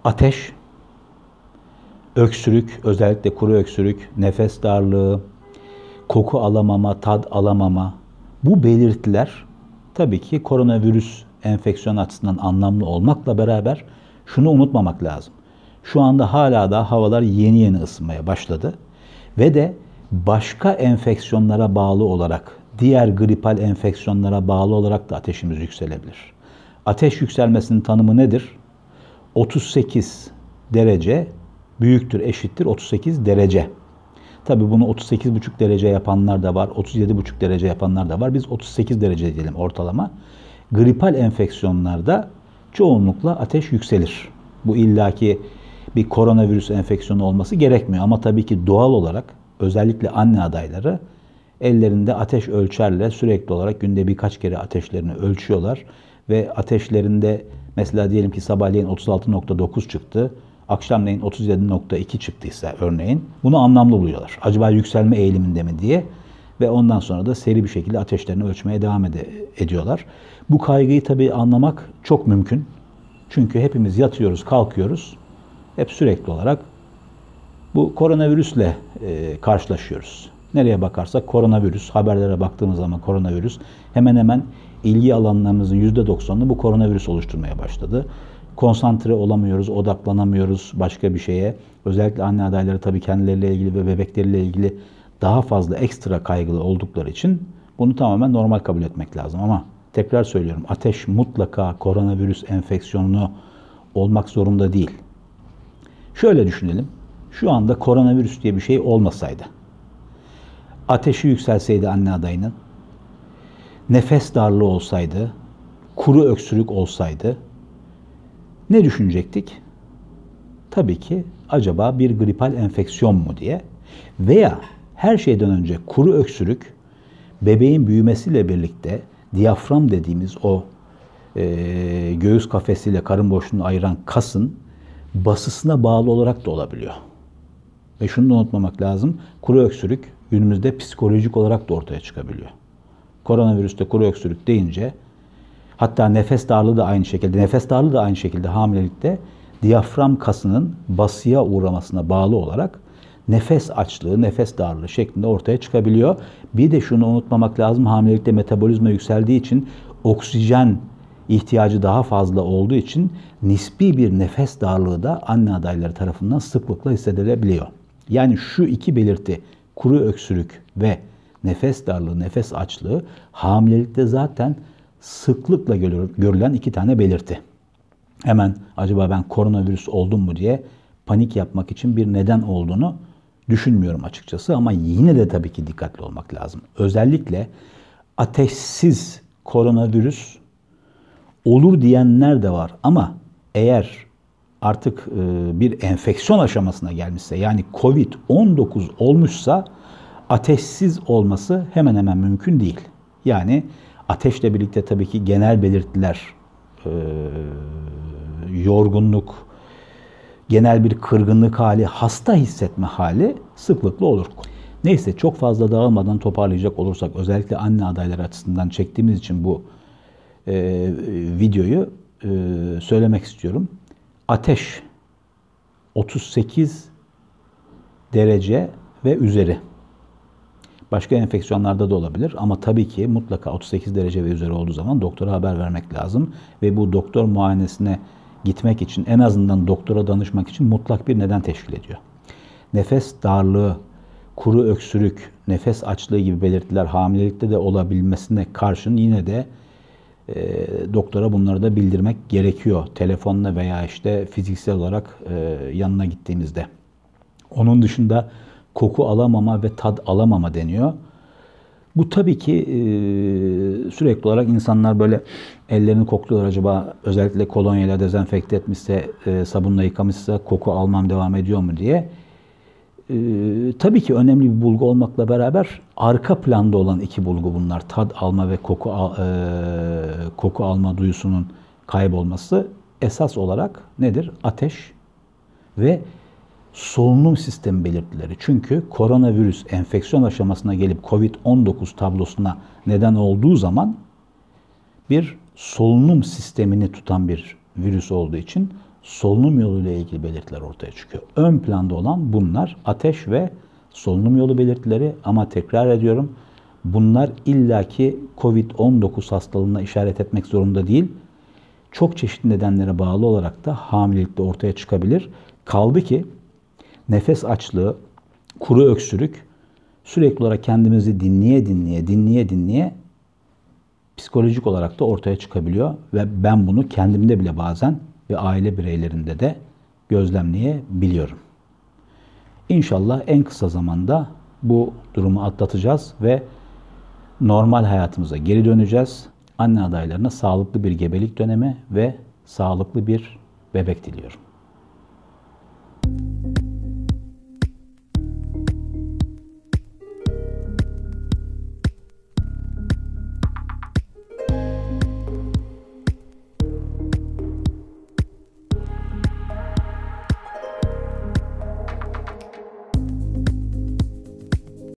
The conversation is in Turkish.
Ateş, öksürük, özellikle kuru öksürük, nefes darlığı, koku alamama, tad alamama. Bu belirtiler tabii ki koronavirüs enfeksiyon açısından anlamlı olmakla beraber şunu unutmamak lazım. Şu anda hala da havalar yeni yeni ısınmaya başladı ve de başka enfeksiyonlara bağlı olarak, diğer gripal enfeksiyonlara bağlı olarak da ateşimiz yükselebilir. Ateş yükselmesinin tanımı nedir? 38 derece büyüktür, eşittir 38 derece. Tabii bunu 38,5 derece yapanlar da var, 37,5 derece yapanlar da var. Biz 38 derece diyelim ortalama. Gripal enfeksiyonlarda çoğunlukla ateş yükselir. Bu illaki bir koronavirüs enfeksiyonu olması gerekmiyor. Ama tabii ki doğal olarak özellikle anne adayları ellerinde ateş ölçerle sürekli olarak günde birkaç kere ateşlerini ölçüyorlar. Ve ateşlerinde mesela diyelim ki sabahleyin 36,9 çıktı. Akşamleyin 37,2 çıktıysa örneğin bunu anlamlı buluyorlar. Acaba yükselme eğiliminde mi diye ve ondan sonra da seri bir şekilde ateşlerini ölçmeye devam ediyorlar. Bu kaygıyı tabii anlamak çok mümkün. Çünkü hepimiz yatıyoruz, kalkıyoruz. Hep sürekli olarak bu koronavirüsle karşılaşıyoruz. Nereye bakarsak koronavirüs, haberlere baktığımız zaman koronavirüs hemen hemen ilgi alanlarımızın %90'ını bu koronavirüs oluşturmaya başladı. Konsantre olamıyoruz, odaklanamıyoruz başka bir şeye. Özellikle anne adayları tabii kendileriyle ilgili ve bebekleriyle ilgili daha fazla ekstra kaygılı oldukları için bunu tamamen normal kabul etmek lazım. Ama tekrar söylüyorum, ateş mutlaka koronavirüs enfeksiyonu olmak zorunda değil. Şöyle düşünelim, şu anda koronavirüs diye bir şey olmasaydı, ateşi yükselseydi anne adayının, nefes darlığı olsaydı, kuru öksürük olsaydı, ne düşünecektik? Tabii ki acaba bir gripal enfeksiyon mu diye veya her şeyden önce kuru öksürük bebeğin büyümesiyle birlikte diyafram dediğimiz o göğüs kafesiyle karın boşluğunu ayıran kasın basısına bağlı olarak da olabiliyor. Ve şunu da unutmamak lazım, kuru öksürük günümüzde psikolojik olarak da ortaya çıkabiliyor. Koronavirüste kuru öksürük deyince hatta nefes darlığı da aynı şekilde. Nefes darlığı da aynı şekilde hamilelikte diyafram kasının basıya uğramasına bağlı olarak nefes açlığı, nefes darlığı şeklinde ortaya çıkabiliyor. Bir de şunu unutmamak lazım. Hamilelikte metabolizma yükseldiği için oksijen ihtiyacı daha fazla olduğu için nispi bir nefes darlığı da anne adayları tarafından sıklıkla hissedilebiliyor. Yani şu iki belirti, kuru öksürük ve nefes darlığı, nefes açlığı hamilelikte zaten sıklıkla görülen iki tane belirti. Hemen acaba ben koronavirüs oldum mu diye panik yapmak için bir neden olduğunu düşünmüyorum açıkçası. Ama yine de tabii ki dikkatli olmak lazım. Özellikle ateşsiz koronavirüs olur diyenler de var. Ama eğer artık bir enfeksiyon aşamasına gelmişse, yani COVID-19 olmuşsa ateşsiz olması hemen hemen mümkün değil. Yani ateşle birlikte tabii ki genel belirtiler, yorgunluk, genel bir kırgınlık hali, hasta hissetme hali sıklıkla olur. Neyse, çok fazla dağılmadan toparlayacak olursak, özellikle anne adayları açısından çektiğimiz için bu videoyu söylemek istiyorum. Ateş 38 derece ve üzeri. Başka enfeksiyonlarda da olabilir ama tabii ki mutlaka 38 derece ve üzeri olduğu zaman doktora haber vermek lazım. Ve bu doktor muayenesine gitmek için, en azından doktora danışmak için mutlak bir neden teşkil ediyor. Nefes darlığı, kuru öksürük, nefes açlığı gibi belirtiler hamilelikte de olabilmesine karşın yine de doktora bunları da bildirmek gerekiyor. Telefonla veya işte fiziksel olarak yanına gittiğimizde. Onun dışında koku alamama ve tad alamama deniyor. Bu tabii ki sürekli olarak insanlar böyle ellerini kokluyorlar. Acaba özellikle kolonyayla dezenfekte etmişse, sabunla yıkamışsa koku almam devam ediyor mu diye. Tabii ki önemli bir bulgu olmakla beraber arka planda olan iki bulgu bunlar. Tad alma ve koku alma duyusunun kaybolması. Esas olarak nedir? Ateş ve solunum sistemi belirtileri. Çünkü koronavirüs enfeksiyon aşamasına gelip COVID-19 tablosuna neden olduğu zaman bir solunum sistemini tutan bir virüs olduğu için solunum yoluyla ilgili belirtiler ortaya çıkıyor. Ön planda olan bunlar ateş ve solunum yolu belirtileri, ama tekrar ediyorum, bunlar illaki COVID-19 hastalığına işaret etmek zorunda değil. Çok çeşitli nedenlere bağlı olarak da hamilelikte ortaya çıkabilir. Kaldı ki nefes açlığı, kuru öksürük, sürekli olarak kendimizi dinleye psikolojik olarak da ortaya çıkabiliyor. Ve ben bunu kendimde bile bazen ve aile bireylerinde de gözlemleyebiliyorum. İnşallah en kısa zamanda bu durumu atlatacağız ve normal hayatımıza geri döneceğiz. Anne adaylarına sağlıklı bir gebelik dönemi ve sağlıklı bir bebek diliyorum.